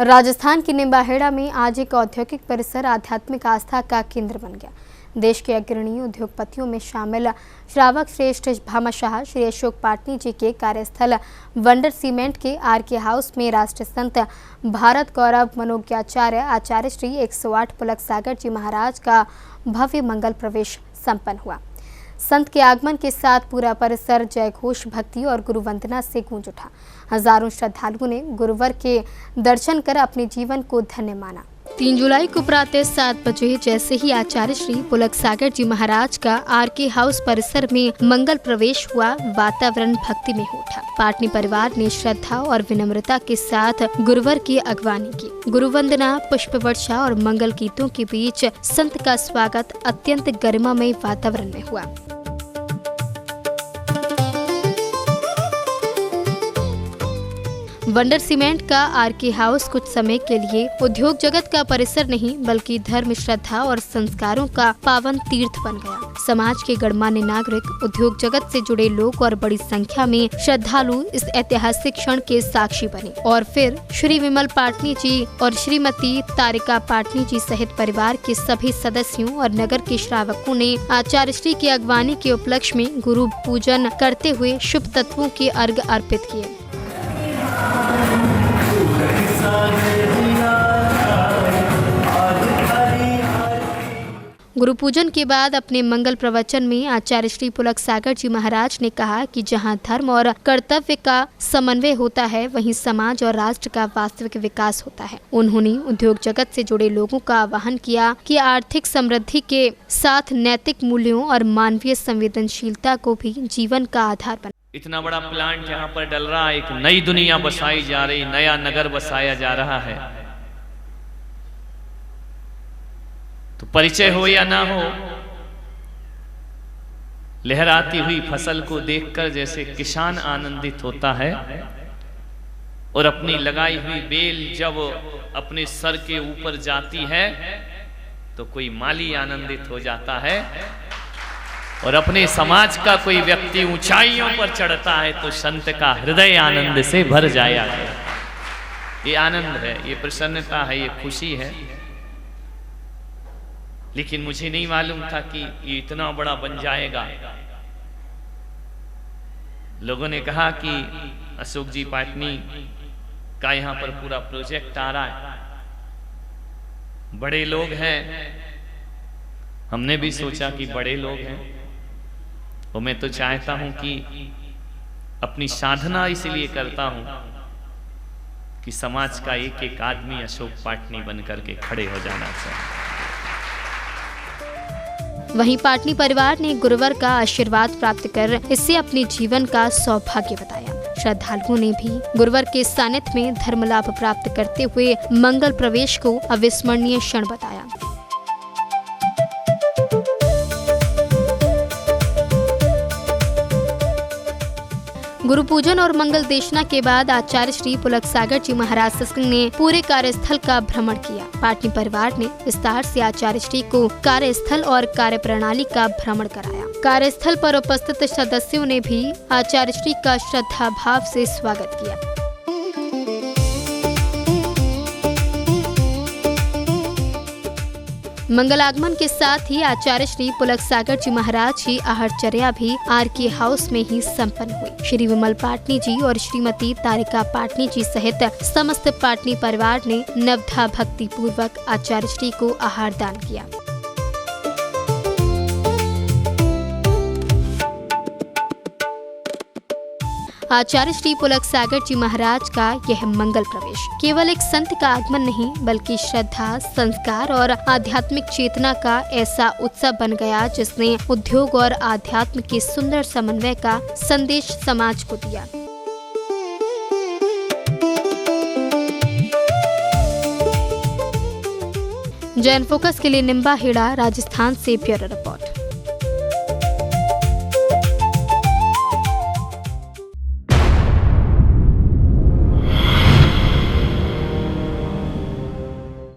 राजस्थान के निम्बाहेड़ा में आज एक औद्योगिक परिसर आध्यात्मिक आस्था का केंद्र बन गया। देश के अग्रणी उद्योगपतियों में शामिल श्रावक श्रेष्ठ भामाशाह श्री अशोक पाटनी जी के कार्यस्थल वंडर सीमेंट के आरके हाउस में राष्ट्र संत भारत गौरव मनोज्ञाचार्य आचार्य श्री 108 पुलक सागर जी महाराज का भव्य मंगल प्रवेश संपन्न हुआ। संत के आगमन के साथ पूरा परिसर जयघोष, भक्ति और गुरु वंदना से गूंज उठा। हजारों श्रद्धालुओं ने गुरुवर के दर्शन कर अपने जीवन को धन्य माना। 3 जुलाई को प्रातः 7 बजे जैसे ही आचार्य श्री पुलक सागर जी महाराज का आरके हाउस परिसर में मंगल प्रवेश हुआ, वातावरण भक्ति में हो उठा। पाटनी परिवार ने श्रद्धा और विनम्रता के साथ गुरुवर की अगवानी की। गुरु वंदना, पुष्प वर्षा और मंगल गीतों के बीच संत का स्वागत अत्यंत गरिमामय वातावरण में हुआ। वंडर सीमेंट का आरके हाउस कुछ समय के लिए उद्योग जगत का परिसर नहीं बल्कि धर्म, श्रद्धा और संस्कारों का पावन तीर्थ बन गया। समाज के गणमान्य नागरिक, उद्योग जगत से जुड़े लोग और बड़ी संख्या में श्रद्धालु इस ऐतिहासिक क्षण के साक्षी बने। और फिर श्री विमल पाटनी जी और श्रीमती तारिका पाटनी जी सहित परिवार के सभी सदस्यों और नगर के श्रावकों ने आचार्य श्री की अगवानी के उपलक्ष्य में गुरु पूजन करते हुए शुभ तत्वों के अर्घ्य अर्पित किए। गुरु पूजन के बाद अपने मंगल प्रवचन में आचार्य श्री पुलक सागर जी महाराज ने कहा कि जहां धर्म और कर्तव्य का समन्वय होता है, वहीं समाज और राष्ट्र का वास्तविक विकास होता है। उन्होंने उद्योग जगत से जुड़े लोगों का आह्वान किया कि आर्थिक समृद्धि के साथ नैतिक मूल्यों और मानवीय संवेदनशीलता को भी जीवन का आधार बना। इतना बड़ा प्लांट यहाँ पर डल रहा है, एक नई दुनिया बसाई जा रही, नया नगर बसाया जा रहा है। तो परिचय हो या ना हो, लहराती हुई फसल को देखकर जैसे किसान आनंदित होता है और अपनी लगाई हुई बेल जब अपने सर के ऊपर जाती है तो कोई माली आनंदित हो जाता है, और अपने समाज का कोई व्यक्ति ऊंचाइयों पर चढ़ता है तो संत का हृदय आनंद से भर जाया है। ये आनंद है, ये प्रसन्नता है, ये खुशी है। लेकिन मुझे नहीं मालूम था कि ये इतना बड़ा बन जाएगा। लोगों ने कहा कि अशोक जी पाटनी का यहाँ पर पूरा प्रोजेक्ट आ रहा है, बड़े लोग हैं। हमने भी सोचा कि बड़े लोग हैं, और मैं तो चाहता हूं कि अपनी साधना इसलिए करता हूं कि समाज का एक एक आदमी अशोक पाटनी बन करके खड़े हो जाना चाहिए। वहीं पाटनी परिवार ने गुरुवर का आशीर्वाद प्राप्त कर इसे अपने जीवन का सौभाग्य बताया। श्रद्धालुओं ने भी गुरुवर के सानिध्य में धर्म लाभ प्राप्त करते हुए मंगल प्रवेश को अविस्मरणीय क्षण बताया। गुरु पूजन और मंगल देशना के बाद आचार्य श्री पुलक सागर जी महाराज सत्संग ने पूरे कार्यस्थल का भ्रमण किया। पाटनी परिवार ने विस्तार से आचार्य श्री को कार्यस्थल और कार्य प्रणाली का भ्रमण कराया। कार्यस्थल पर उपस्थित सदस्यों ने भी आचार्य श्री का श्रद्धा भाव से स्वागत किया। मंगल आगमन के साथ ही आचार्य श्री पुलक सागर जी महाराज की आहटचर्या भी आरके हाउस में ही संपन्न हुई। श्री विमल पाटनी जी और श्रीमती तारिका पाटनी जी सहित समस्त पाटनी परिवार ने नवधा भक्ति पूर्वक आचार्य श्री को आहार दान किया। आचार्य श्री पुलक सागर जी महाराज का यह मंगल प्रवेश केवल एक संत का आगमन नहीं बल्कि श्रद्धा, संस्कार और आध्यात्मिक चेतना का ऐसा उत्सव बन गया जिसने उद्योग और आध्यात्म के सुंदर समन्वय का संदेश समाज को दिया। जैन फोकस के लिए निम्बाहेड़ा, राजस्थान से ब्यूरो रिपोर्ट।